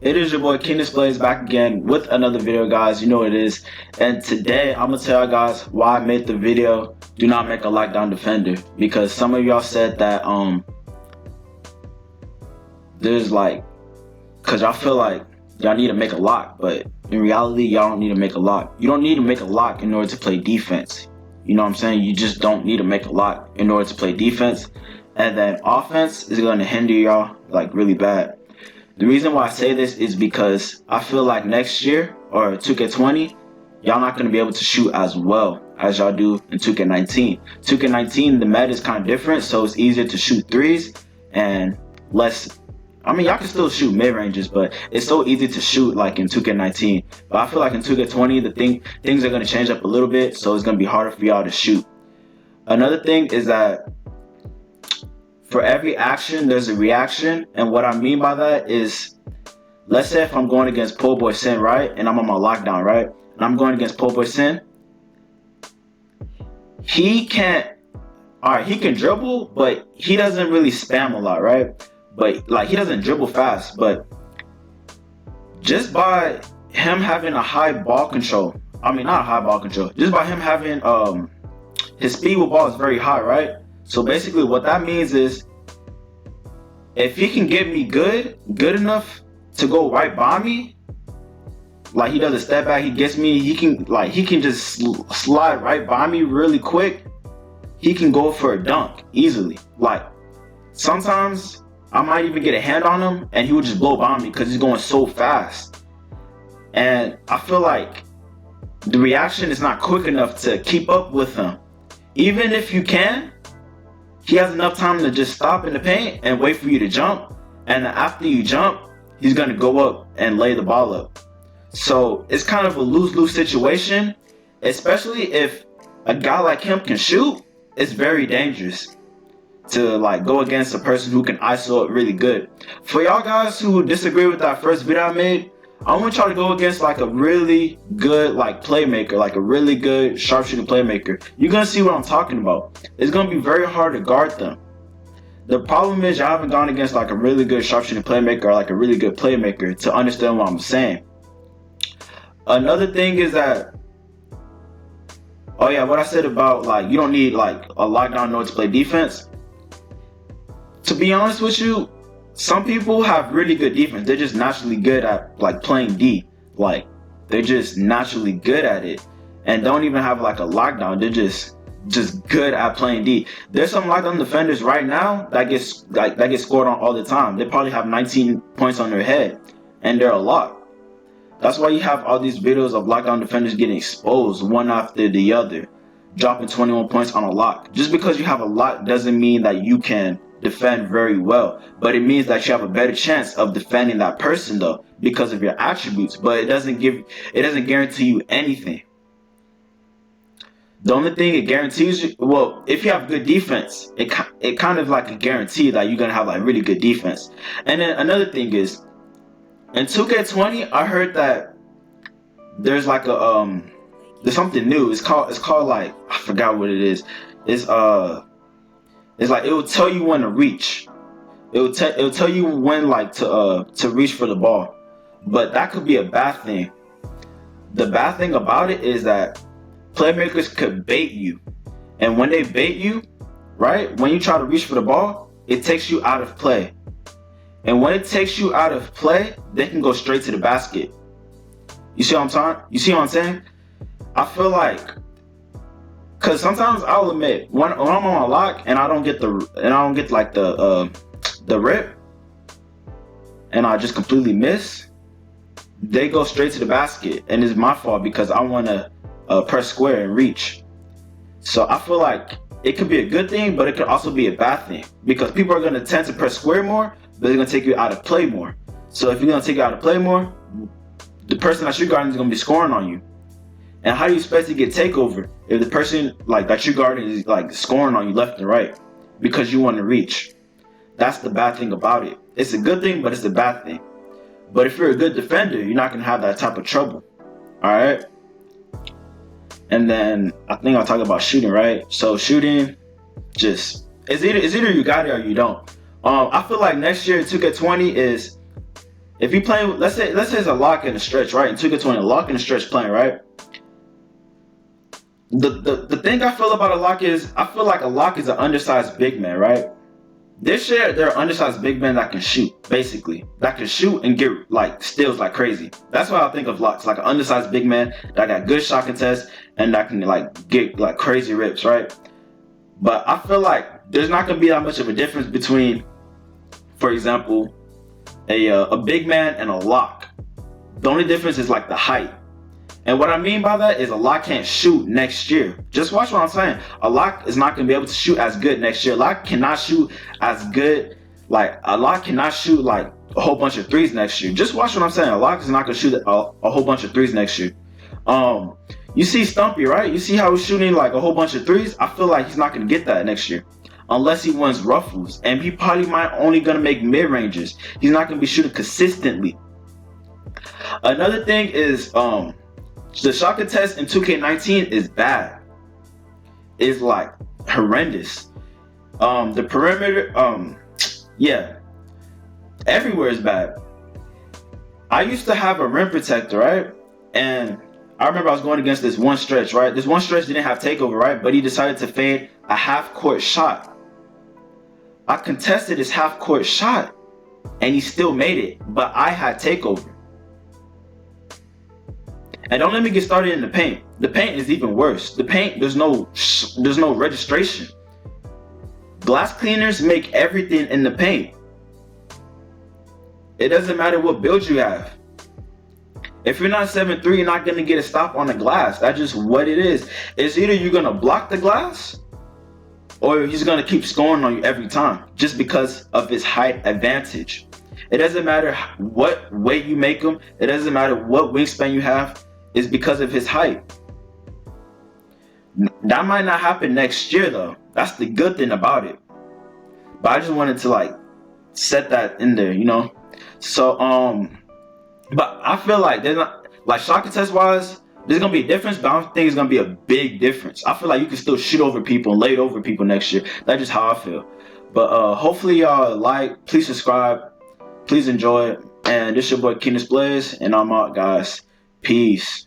It is your boy King Displays back again with another video, guys. You know what it is. And today I'm gonna tell you guys why I made the video. Do not make a lockdown defender, because some of y'all said that there's like, cause y'all feel like y'all need to make a lock, but in reality y'all don't need to make a lock. You don't need to make a lock in order to play defense. You know what I'm saying? You just don't need to make a lock in order to play defense. And then offense is gonna hinder y'all like really bad. The reason why I say this is because I feel like next year, or 2K20, y'all not going to be able to shoot as well as y'all do in 2K19. 2K19, the meta is kind of different, so it's easier to shoot threes and less. I mean, y'all can still shoot mid-ranges, but it's so easy to shoot like in 2K19. But I feel like in 2K20, things are going to change up a little bit, so it's going to be harder for y'all to shoot. Another thing is that for every action, there's a reaction, and what I mean by that is, let's say if I'm going against Po Boy Sin, right, and I'm on my lockdown, right, and I'm going against Po Boy Sin, he can dribble, but he doesn't really spam a lot, right? But like, he doesn't dribble fast, but just by him having a high ball control, I mean, not a high ball control, just by him having, his speed with ball is very high, right? So basically what that means is, if he can get me good enough to go right by me, like he does a step back, he gets me, he can just slide right by me really quick, he can go for a dunk easily. Like, sometimes I might even get a hand on him and he would just blow by me because he's going so fast. And I feel like the reaction is not quick enough to keep up with him. Even if you can, he has enough time to just stop in the paint and wait for you to jump. And after you jump, he's going to go up and lay the ball up. So it's kind of a lose-lose situation, especially if a guy like him can shoot. It's very dangerous to like go against a person who can ISO it really good. For y'all guys who disagree with that first video I made, I want y'all to go against like a really good like playmaker, like a really good sharpshooting playmaker. You're gonna see what I'm talking about. It's gonna be very hard to guard them. The problem is y'all haven't gone against like a really good sharpshooting playmaker or like a really good playmaker to understand what I'm saying. Another thing is that, oh yeah, what I said about like you don't need like a lockdown in order to play defense. To be honest with you, some people have really good defense. They're just naturally good at like playing D. Like, they're just naturally good at it and don't even have like a lockdown. They're just good at playing D. There's some lockdown defenders right now that get scored on all the time. They probably have 19 points on their head and they're a lock. That's why you have all these videos of lockdown defenders getting exposed one after the other, dropping 21 points on a lock. Just because you have a lock doesn't mean that you can defend very well, but it means that you have a better chance of defending that person though, because of your attributes. But it doesn't guarantee you anything. The only thing it guarantees you, well, if you have good defense, it kind of like a guarantee that you're gonna have like really good defense. And then another thing is, in 2K20, I heard that there's like a there's something new. It's called like, I forgot what it is. It's like, it will tell you when to reach. It'll tell you when like to reach for the ball. But that could be a bad thing. The bad thing about it is that playmakers could bait you. And when they bait you, right, when you try to reach for the ball, it takes you out of play. And when it takes you out of play, they can go straight to the basket. You see what I'm talking? You see what I'm saying? I feel like, cause sometimes I'll admit when I'm on my lock and I don't get like the rip, and I just completely miss, they go straight to the basket, and it's my fault because I want to press square and reach. So I feel like it could be a good thing, but it could also be a bad thing, because people are going to tend to press square more, but they're going to take you out of play more. So if you're going to take you out of play more, the person that you're guarding is going to be scoring on you. And how do you expect to get takeover if the person like that you guarding is like scoring on you left and right because you want to reach? That's the bad thing about it. It's a good thing, but it's the bad thing. But if you're a good defender, you're not gonna have that type of trouble. All right. And then I think I'll talk about shooting, right? So shooting, just it's either you got it or you don't. I feel like next year 2K20 is If you playing, let's say it's a lock in the stretch, right? And 2K20, a lock in the stretch playing, right? The thing I feel about a lock is I feel like a lock is an undersized big man, right? This year they're undersized big men that can shoot, basically. That can shoot and get like steals like crazy. That's what I think of locks, like an undersized big man that got good shot contest and that can like get like crazy rips, right? But I feel like there's not gonna be that much of a difference between, for example, a big man and a lock. The only difference is like the height. And what I mean by that is a lock can't shoot next year. Just watch what I'm saying. A lock is not going to be able to shoot as good next year. A lock cannot shoot as good. Like, a lock cannot shoot like a whole bunch of threes next year. Just watch what I'm saying. A lock is not going to shoot a whole bunch of threes next year. You see Stumpy, right? You see how he's shooting like a whole bunch of threes? I feel like he's not going to get that next year. Unless he wins ruffles. And he probably might only going to make mid-ranges. He's not going to be shooting consistently. Another thing is, the shot contest in 2K19 is bad. It's like horrendous. The perimeter, yeah, everywhere is bad. I used to have a rim protector, right? And I remember I was going against this one stretch, right? This one stretch didn't have takeover, right? But he decided to fade a half-court shot. I contested his half-court shot, and he still made it, but I had takeover. And don't let me get started in the paint. The paint is even worse. The paint, there's no registration. Glass cleaners make everything in the paint. It doesn't matter what build you have. If you're not 7'3", you're not gonna get a stop on the glass. That's just what it is. It's either you're gonna block the glass, or he's gonna keep scoring on you every time, just because of his height advantage. It doesn't matter what weight you make him. It doesn't matter what wingspan you have. It's because of his height. That might not happen next year though. That's the good thing about it. But I just wanted to like set that in there, you know. So but I feel like there's not, like shot contest wise, there's gonna be a difference, but I don't think it's gonna be a big difference. I feel like you can still shoot over people and lay over people next year. That's just how I feel. But hopefully y'all like, please subscribe, please enjoy it. And this your boy Keenest Blaze, and I'm out, guys. Peace.